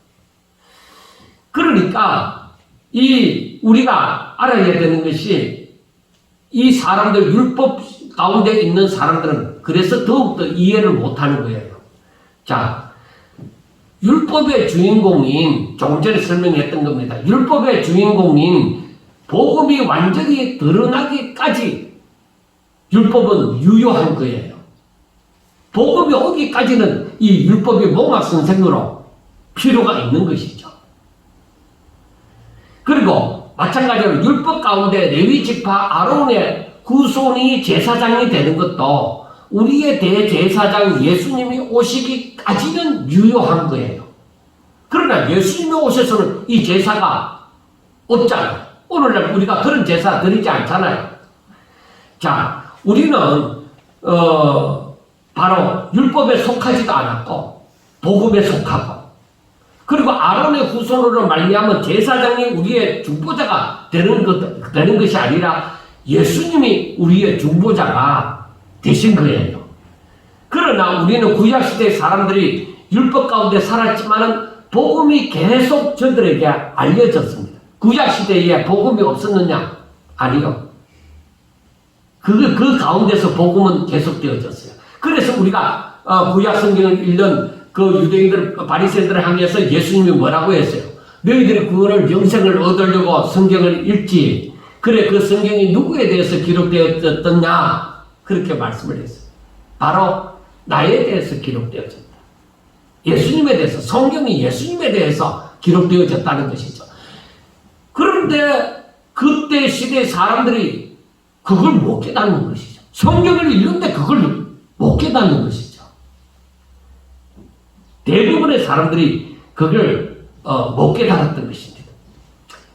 그러니까 우리가 알아야 되는 것이 이 사람들 율법 가운데 있는 사람들은 그래서 더욱더 이해를 못하는 거예요. 자, 율법의 주인공인 조금 전에 설명했던 겁니다. 율법의 주인공인 복음이 완전히 드러나기까지 율법은 유효한 거예요. 복음이 오기까지는 이 율법이 몽학선생으로 필요가 있는 것이죠. 그리고 마찬가지로 율법 가운데 레위 지파 아론의 후손이 제사장이 되는 것도 우리의 대제사장 예수님이 오시기까지는 유효한 거예요. 그러나 예수님이 오셔서는 이 제사가 없잖아요. 오늘날 우리가 그런 제사 드리지 않잖아요. 자, 우리는 바로 율법에 속하지도 않았고 복음에 속하고, 그리고 아론의 후손으로 말미암은 제사장이 우리의 중보자가 되는 것이 아니라 예수님이 우리의 중보자가 되신 거예요. 그러나 우리는 구약시대의 사람들이 율법 가운데 살았지만은 복음이 계속 저들에게 알려졌습니다. 구약시대에 복음이 없었느냐? 아니요. 그 가운데서 복음은 계속되어졌어요. 그래서 우리가 구약 성경을 읽는 그 유대인들, 바리새인들을 향해서 예수님이 뭐라고 했어요? 너희들이 구원을 영생을 얻으려고 성경을 읽지. 그래, 그 성경이 누구에 대해서 기록되었느냐? 그렇게 말씀을 했어요. 바로 나에 대해서 기록되어졌다. 예수님에 대해서, 성경이 예수님에 대해서 기록되어졌다는 것이죠. 그런데 그때 시대의 사람들이 그걸 못 깨닫는 것이죠. 성경을 읽는데 그걸 못 깨닫는 것이죠. 대부분의 사람들이 그걸 못 깨달았던 것입니다.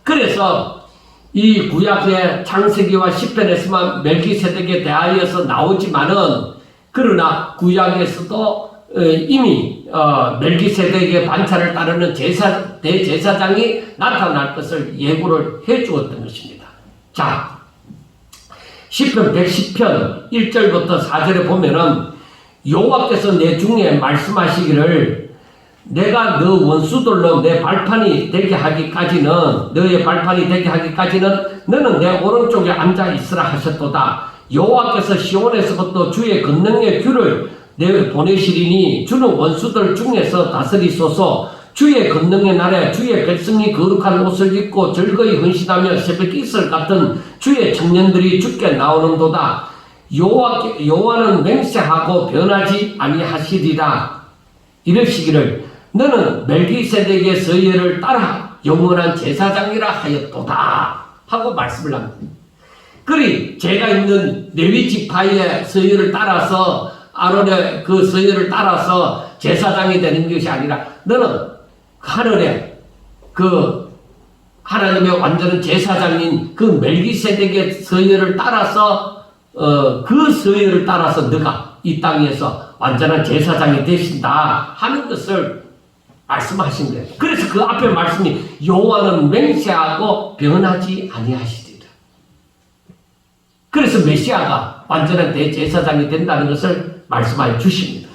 그래서 이 구약의 창세기와 시편에서만 멜기세덱에 대하여서 나오지만은, 그러나 구약에서도 이미 멜기세덱의 반차를 따르는 대제사장이 나타날 것을 예고를 해 주었던 것입니다. 자, 시편 110편 1절부터 4절에 보면은 여호와께서 내 중에 말씀하시기를 내가 너 원수들로 내 발판이 되게 하기까지는, 너의 발판이 되게 하기까지는 너는 내 오른쪽에 앉아 있으라 하셨도다. 여호와께서 시온에서부터 주의 권능의 규를 내 보내시리니 주는 원수들 중에서 다스리소서. 주의 권능의 날에 주의 백성이 거룩한 옷을 입고 즐거이 헌신하며 새벽 이슬 같은 주의 청년들이 주께 나오는도다. 여호와는 맹세하고 변하지 아니하시리라. 이르시기를 너는 멜기세덱의 서예를 따라 영원한 제사장이라 하였도다 하고 말씀을 합니다. 그리 제가 있는 레위 지파의 서예를 따라서 아론의 그 서예를 따라서 제사장이 되는 것이 아니라 너는 하늘에 그 하나님의 완전한 제사장인 그 멜기세덱의 서예를 따라서 그 서예를 따라서 너가 이 땅에서 완전한 제사장이 되신다 하는 것을 말씀하신 거예요. 그래서 그 앞에 말씀이 여호와는 맹세하고 변하지 아니하시리라. 그래서 메시아가 완전한 대제사장이 된다는 것을 말씀하여 주십니다.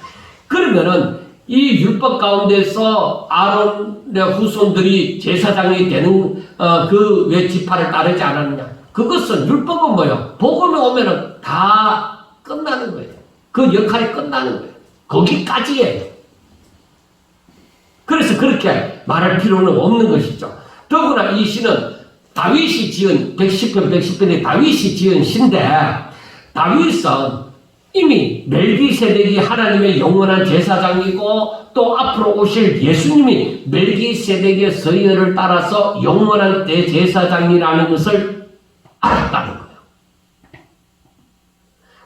그러면은 이 율법 가운데서 아론의 후손들이 제사장이 되는 그 왜 지파를 따르지 않았느냐? 그것은 율법은 뭐예요? 복음이 오면은 다 끝나는 거예요. 그 역할이 끝나는 거예요. 거기까지예요. 그래서 그렇게 말할 필요는 없는 것이죠. 더구나 이 시는 다윗이 지은 110편에 다윗이 지은 시인데 다윗은 이미 멜기세덱이 하나님의 영원한 제사장이고 또 앞으로 오실 예수님이 멜기세덱의 서예를 따라서 영원한 대제사장이라는 것을 알았다는 거예요.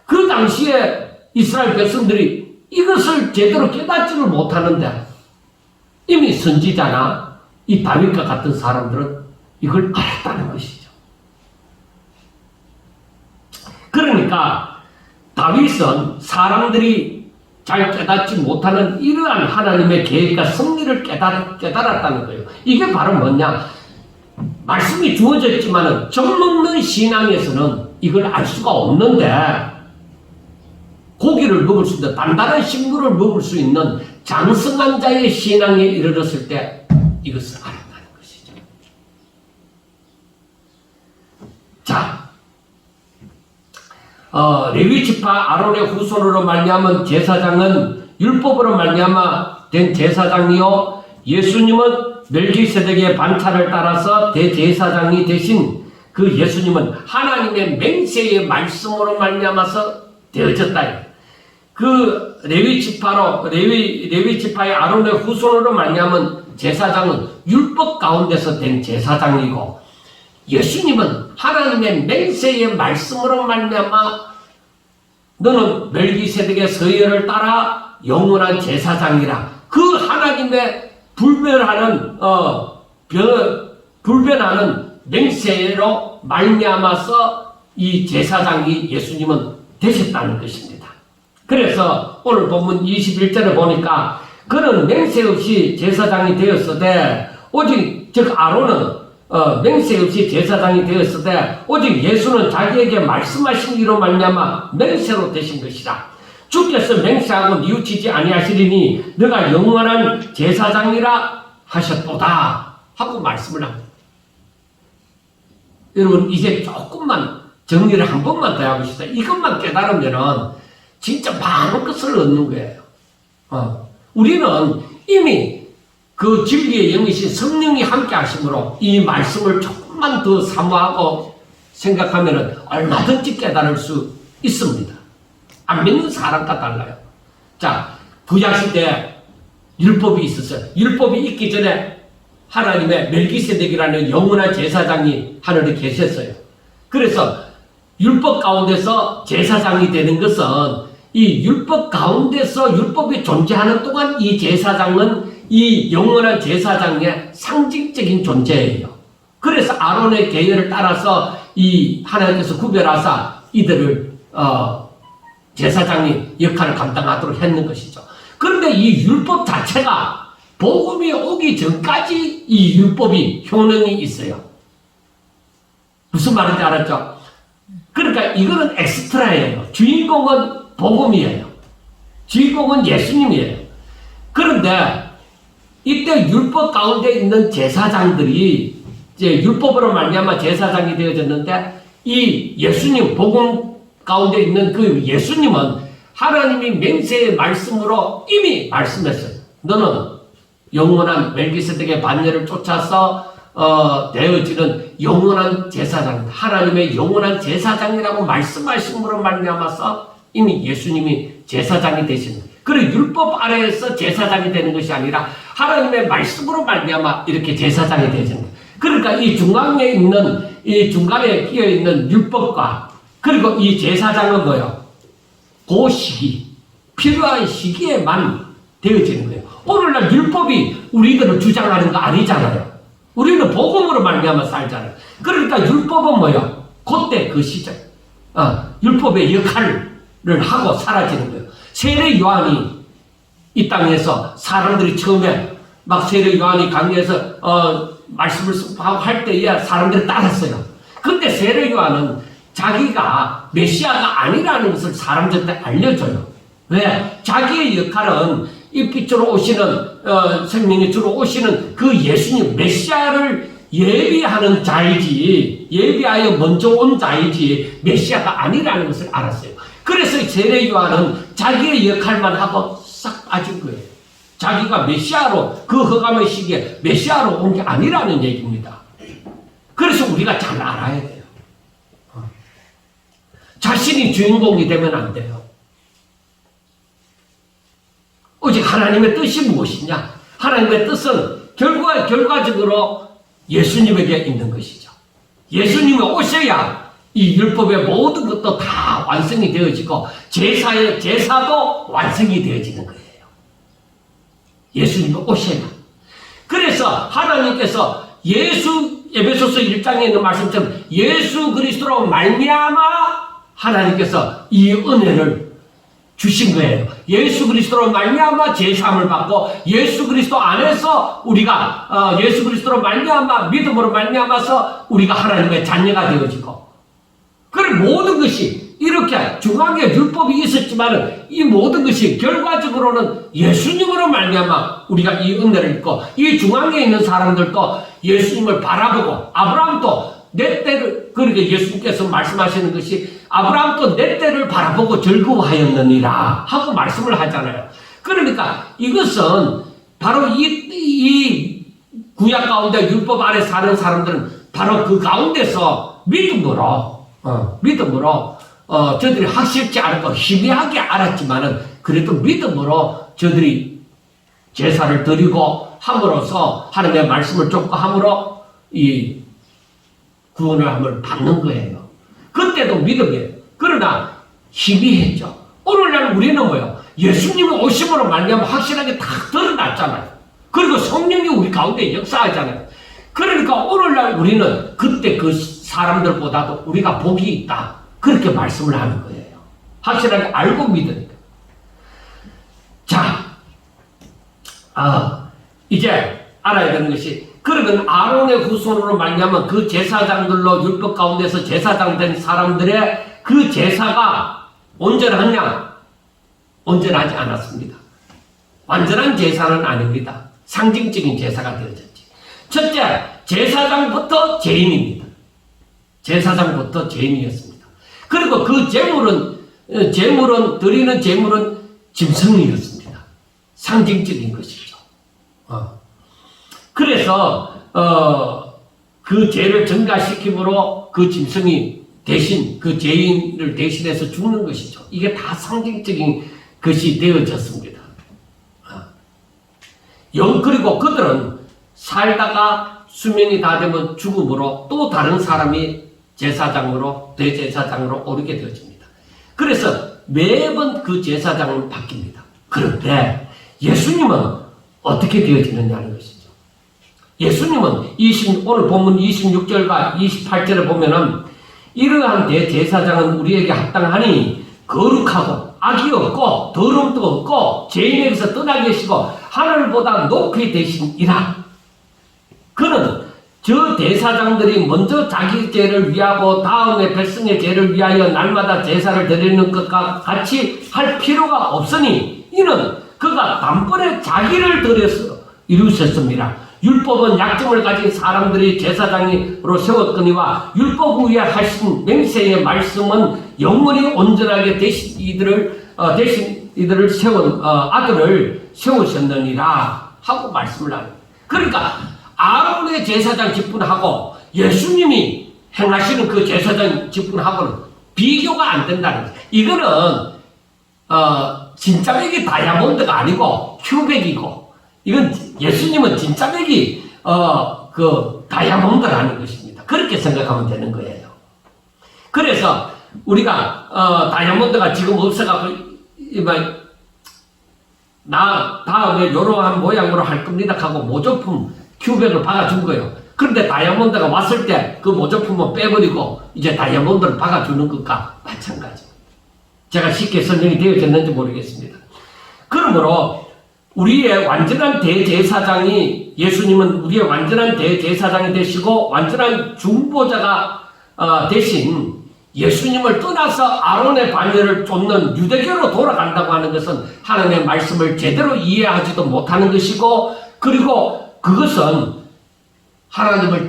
그 당시에 이스라엘 백성들이 이것을 제대로 깨닫지를 못하는데 이미 선지자나 이 다윗과 같은 사람들은 이걸 알았다는 것이죠. 그러니까 다윗은 사람들이 잘 깨닫지 못하는 이러한 하나님의 계획과 섭리를 깨달았다는 거예요. 이게 바로 뭐냐? 말씀이 주어졌지만은 젖먹는 신앙에서는 이걸 알 수가 없는데 고기를 먹을 수 있는 단단한 식물을 먹을 수 있는 장성한 자의 신앙에 이르렀을 때 이것을 알았다는 것이죠. 자, 레위 지파 아론의 후손으로 말미암은 제사장은 율법으로 말미암아 된 제사장이요 예수님은 멜기세덱의 반차를 따라서 대제사장이 되신 그 예수님은 하나님의 맹세의 말씀으로 말미암아서 되어졌다. 그 레위 지파의 아론의 후손으로 말미암은 제사장은 율법 가운데서 된 제사장이고 예수님은 하나님의 맹세의 말씀으로 말미암아 너는 멜기세덱의 서예를 따라 영원한 제사장이라. 그 하나님의 불변하는 맹세로 말미암아서 이 제사장이 예수님은 되셨다는 것입니다. 그래서 오늘 본문 21절에 보니까 그는 맹세 없이 제사장이 되었으되 오직 즉 아론은 맹세 없이 제사장이 되었으되 오직 예수는 자기에게 말씀하신 이로 말미암아 맹세로 되신 것이라. 주께서 맹세하고 뉘우치지 아니하시리니 너가 영원한 제사장이라 하셨도다 하고 말씀을 합니다. 여러분 이제 조금만 정리를 한 번만 더 하고 싶다. 이것만 깨달으면은 진짜 많은 것을 얻는 거예요. 우리는 이미 그 진리의 영이신 성령이 함께 하심으로 이 말씀을 조금만 더 사모하고 생각하면 얼마든지 깨달을 수 있습니다. 안 믿는 사람과 달라요. 자, 구약시대에 율법이 있었어요. 율법이 있기 전에 하나님의 멜기세덱이라는 영원한 제사장이 하늘에 계셨어요. 그래서 율법 가운데서 제사장이 되는 것은 이 율법 가운데서 율법이 존재하는 동안 이 제사장은 이 영원한 제사장의 상징적인 존재예요. 그래서 아론의 계율을 따라서 이 하나님께서 구별하사 이들을 제사장이 역할을 감당하도록 했는 것이죠. 그런데 이 율법 자체가 복음이 오기 전까지 이 율법이 효능이 있어요. 무슨 말인지 알았죠? 그러니까 이거는 엑스트라예요. 주인공은 복음이에요. 주인공은 예수님이에요. 그런데 이때 율법 가운데 있는 제사장들이 이제 율법으로 말미암아 제사장이 되어졌는데 이 예수님 복음 가운데 있는 그 예수님은 하나님이 맹세의 말씀으로 이미 말씀했어요. 너는 영원한 멜기세덱의 반열을 쫓아서 되어지는 영원한 제사장, 하나님의 영원한 제사장이라고 말씀하심으로 말미암아서 이미 예수님이 제사장이 되시는, 그리고 율법 아래에서 제사장이 되는 것이 아니라 하나님의 말씀으로 말미암아 이렇게 제사장이 되시는 거예요. 그러니까 이 중앙에 있는, 이 중간에 끼어 있는 율법과 그리고 이 제사장은 뭐예요? 그 시기, 필요한 시기에만 되어지는 거예요. 오늘날 율법이 우리들을 주장하는 거 아니잖아요. 우리는 복음으로 말미암아 살잖아요. 그러니까 율법은 뭐예요? 그때 그 시절, 율법의 역할을 하고 사라지는 거예요. 세례 요한이 이 땅에서 사람들이 처음에 막 세례 요한이 강요해서 말씀을 선포하고 할 때에 사람들이 따랐어요. 근데 세례 요한은 자기가 메시아가 아니라는 것을 사람들한테 알려줘요. 왜? 자기의 역할은 이 빛으로 오시는 생명의 주로 오시는 그 예수님 메시아를 예비하는 자이지, 예비하여 먼저 온 자이지 메시아가 아니라는 것을 알았어요. 그래서 세례 요한은 자기의 역할만 하고 싹 빠진 거예요. 자기가 메시아로, 그 허감의 시기에 메시아로 온 게 아니라는 얘기입니다. 그래서 우리가 잘 알아야 돼요. 자신이 주인공이 되면 안 돼요. 오직 하나님의 뜻이 무엇이냐? 하나님의 뜻은 결과적으로 예수님에게 있는 것이죠. 예수님이 오셔야 이 율법의 모든 것도 다 완성이 되어지고 제사도 완성이 되어지는 거예요. 예수님이 오셔야. 그래서 하나님께서 에베소서 1장에 있는 말씀처럼 예수 그리스도로 말미암아 하나님께서 이 은혜를 주신 거예요. 예수 그리스도로 말미암아 제사함을 받고 예수 그리스도 안에서 우리가 예수 그리스도로 말미암아 믿음으로 말미암아서 우리가 하나님의 자녀가 되어지고, 그런 모든 것이 이렇게 중앙에 율법이 있었지만 이 모든 것이 결과적으로는 예수님으로 말미암아 우리가 이 은혜를 입고, 이 중앙에 있는 사람들도 예수님을 바라보고, 아브라함도 내 때를, 그러니까 예수님께서 말씀하시는 것이 아브라함도 내 때를 바라보고 즐거워하였느니라 하고 말씀을 하잖아요. 그러니까 이것은 바로 이 구약 가운데 율법 아래 사는 사람들은 바로 그 가운데서 믿음으로 저들이 확실치 않고 희미하게 알았지만은 그래도 믿음으로 저들이 제사를 드리고 함으로써 하나님의 말씀을 쫓고함으로 이 구원을 함을 받는 거예요. 그때도 믿음이에요. 그러나 희미했죠. 오늘날 우리는 뭐예요? 예수님의 오심으로 말미암아 확실하게 다 드러났잖아요. 그리고 성령이 우리 가운데 역사하잖아요. 그러니까 오늘날 우리는 그때 그 사람들보다도 우리가 복이 있다, 그렇게 말씀을 하는 거예요. 확실하게 알고 믿으니까. 자, 이제 알아야 되는 것이, 그러면 아론의 후손으로 말미암아 그 제사장들로 율법 가운데서 제사장 된 사람들의 그 제사가 온전하냐? 온전하지 않았습니다. 완전한 제사는 아닙니다. 상징적인 제사가 되어졌지. 첫째, 제사장부터 죄인입니다. 제사장부터 죄인이었습니다. 그리고 그 드리는 제물은 짐승이었습니다. 상징적인 것이죠. 그래서 그 죄를 전가시킴으로 그 짐승이 대신 그 죄인을 대신해서 죽는 것이죠. 이게 다 상징적인 것이 되어졌습니다. 그리고 그들은 살다가 수명이 다 되면 죽음으로 또 다른 사람이 제사장으로, 대제사장으로 오르게 되어집니다. 그래서 매번 그 제사장은 바뀝니다. 그런데 예수님은 어떻게 되어지느냐는 것이죠. 예수님은 오늘 본문 26절과 28절에 보면은 이러한 대제사장은 우리에게 합당하니 거룩하고 악이 없고 더러움도 없고 죄인에게서 떠나 계시고 하늘보다 높이 되시니라. 그는 저 대사장들이 먼저 자기 죄를 위하고 다음에 백성의 죄를 위하여 날마다 제사를 드리는 것과 같이 할 필요가 없으니 이는 그가 단번에 자기를 드려서 이루셨습니다. 율법은 약점을 가진 사람들이 제사장으로 세웠거니와 율법 위에 하신 맹세의 말씀은 영원히 온전하게 대신 이들을 세운 아들을 세우셨느니라 하고 말씀을 하는 거예요. 그러니까 아론의 제사장 직분하고 예수님이 행하시는 그 제사장 직분하고는 비교가 안 된다는 거예요. 이거는 진짜 백이 다이아몬드가 아니고 큐백이고, 이건 예수님은 진짜 백이 그 다이아몬드라는 것입니다. 그렇게 생각하면 되는 거예요. 그래서 우리가 다이아몬드가 지금 없어가지고 나 다음에 이러한 모양으로 할 겁니다 하고 모조품 큐백을 박아준 거예요. 그런데 다이아몬드가 왔을 때 그 모조품은 빼버리고 이제 다이아몬드를 박아주는 것과 마찬가지입니다. 제가 쉽게 설명이 되어졌는지 모르겠습니다. 그러므로 우리의 완전한 대제사장이, 예수님은 우리의 완전한 대제사장이 되시고 완전한 중보자가 되신 예수님을 떠나서 아론의 반열을 쫓는 유대교로 돌아간다고 하는 것은 하나님의 말씀을 제대로 이해하지도 못하는 것이고, 그리고 그것은 하나님을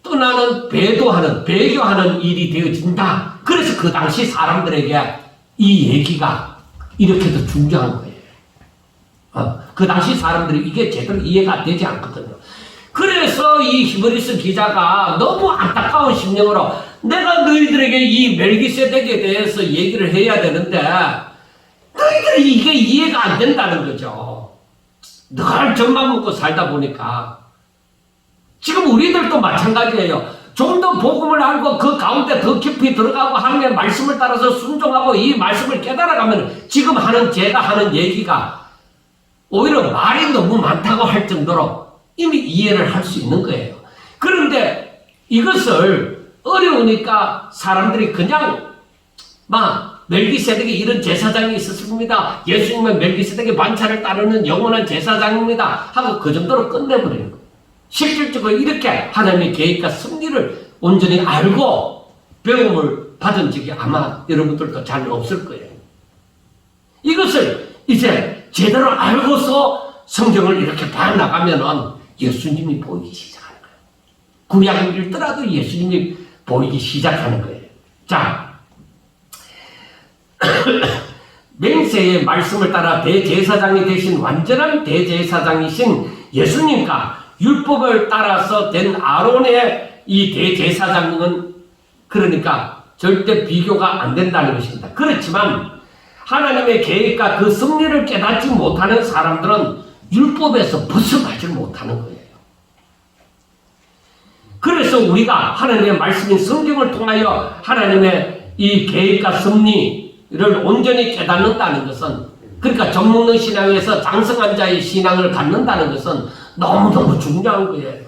떠나는 배도하는, 배교하는 일이 되어진다. 그래서 그 당시 사람들에게 이 얘기가 이렇게도 중요한 거예요. 그 당시 사람들이 이게 제대로 이해가 되지 않거든요. 그래서 이 히브리서 기자가 너무 안타까운 심령으로 내가 너희들에게 이 멜기세덱에 대해서 얘기를 해야 되는데 너희들이 이게 이해가 안 된다는 거죠. 늘 젖만 먹고 살다 보니까. 지금 우리들도 마찬가지예요. 좀 더 복음을 알고 그 가운데 더 깊이 들어가고 하나님의 말씀을 따라서 순종하고 이 말씀을 깨달아가면 지금 제가 하는 얘기가 오히려 말이 너무 많다고 할 정도로 이미 이해를 할 수 있는 거예요. 그런데 이것을 어려우니까 사람들이 그냥 멜기세덱에 이런 제사장이 있었습니다. 예수님은 멜기세덱의 반차를 따르는 영원한 제사장입니다. 하고 그 정도로 끝내버리는 거예요. 실질적으로 이렇게 하나님의 계획과 섭리를 온전히 알고 배움을 받은 적이 아마 여러분들도 잘 없을 거예요. 이것을 이제 제대로 알고서 성경을 이렇게 봐나가면은 예수님이 보이기 시작하는 거예요. 구약을 읽더라도 예수님이 보이기 시작하는 거예요. 자, 맹세의 말씀을 따라 대제사장이 되신 완전한 대제사장이신 예수님과 율법을 따라서 된 아론의 이 대제사장은 그러니까 절대 비교가 안 된다는 것입니다. 그렇지만 하나님의 계획과 그 섭리를 깨닫지 못하는 사람들은 율법에서 벗어나지 못하는 거예요. 그래서 우리가 하나님의 말씀인 성경을 통하여 하나님의 이 계획과 섭리를 온전히 깨닫는다는 것은, 그러니까 젖먹는 신앙에서 장성한 자의 신앙을 갖는다는 것은 너무너무 중요한 거예요.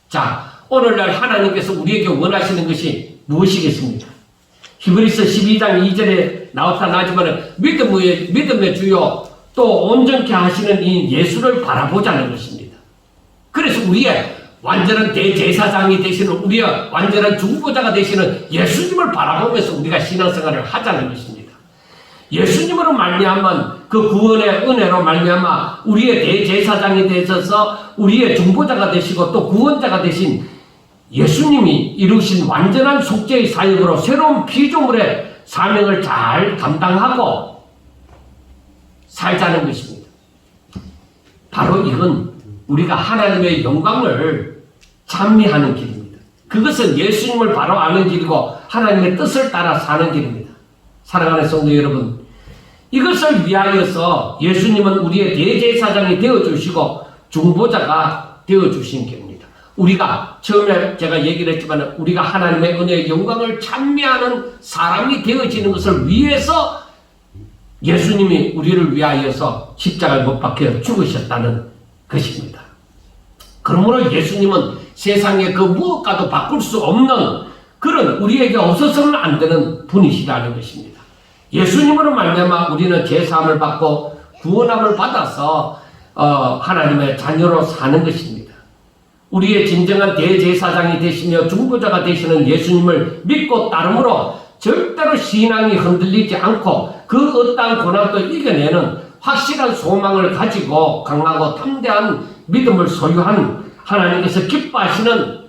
자, 오늘날 하나님께서 우리에게 원하시는 것이 무엇이겠습니까? 히브리서 12장 2절에 나왔다 나지만 믿음의 주요 또 온전케 하시는 이 예수를 바라보자는 것입니다. 그래서 우리의 완전한 대제사장이 되시는, 우리의 완전한 중보자가 되시는 예수님을 바라보면서 우리가 신앙생활을 하자는 것입니다. 예수님으로 말미암은 그 구원의 은혜로 말미암아 우리의 대제사장이 되셔서 우리의 중보자가 되시고 또 구원자가 되신 예수님이 이루신 완전한 속죄의 사역으로 새로운 피조물의 사명을 잘 감당하고 살자는 것입니다. 바로 이건 우리가 하나님의 영광을 찬미하는 길입니다. 그것은 예수님을 바로 아는 길이고 하나님의 뜻을 따라 사는 길입니다. 사랑하는 성도 여러분, 이것을 위하여서 예수님은 우리의 대제사장이 되어주시고 중보자가 되어주신 길입니다. 우리가 처음에 제가 얘기를 했지만 우리가 하나님의 은혜의 영광을 찬미하는 사람이 되어지는 것을 위해서 예수님이 우리를 위하여서 십자가에 못 박혀 죽으셨다는 것입니다. 그러므로 예수님은 세상의 그 무엇과도 바꿀 수 없는 그런 우리에게 없어서는 안 되는 분이시라는 것입니다. 예수님으로 말미암아 우리는 제사함을 받고 구원함을 받아서 하나님의 자녀로 사는 것입니다. 우리의 진정한 대제사장이 되시며 중보자가 되시는 예수님을 믿고 따름으로 절대로 신앙이 흔들리지 않고 그 어떠한 고난도 이겨내는 확실한 소망을 가지고 강하고 담대한 믿음을 소유한 하나님께서 기뻐하시는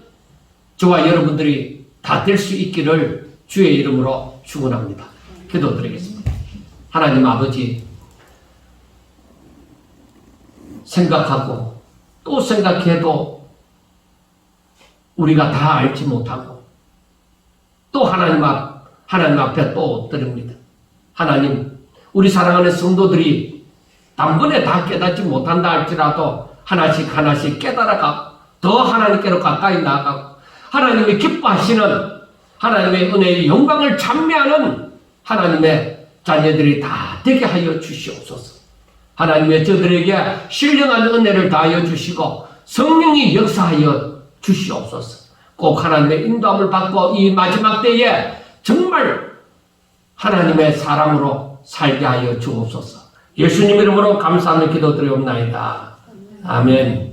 저와 여러분들이 다 될 수 있기를 주의 이름으로 축원합니다. 기도드리겠습니다. 하나님 아버지, 생각하고 또 생각해도 우리가 다 알지 못하고 또 하나님 앞에 또 엎드립니다. 하나님, 우리 사랑하는 성도들이 단번에 다 깨닫지 못한다 할지라도 하나씩 하나씩 깨달아가고 더 하나님께로 가까이 나아가고 하나님이 기뻐하시는 하나님의 은혜의 영광을 찬미하는 하나님의 자녀들이 다 되게 하여 주시옵소서. 하나님의 저들에게 신령한 은혜를 다하여 주시고 성령이 역사하여 주시옵소서. 꼭 하나님의 인도함을 받고 이 마지막 때에 정말 하나님의 사람으로 살게 하여 주옵소서. 예수님 이름으로 감사하며 기도드리옵나이다. 아멘.